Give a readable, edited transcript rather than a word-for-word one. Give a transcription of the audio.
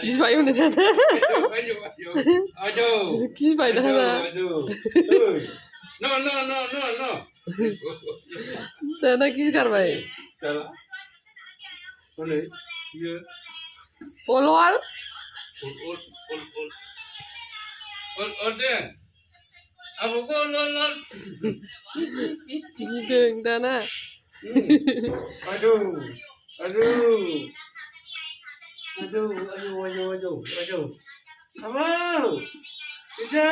Kis payung dah dah. Aduh. Kis payung dah dah. Aduh. No. Dah dah kis kar bay. Salah. Boleh. Ya. Polwal. Ol deh. Apa kau lol? Gideng dah na. Aduh. Apa? Bisa.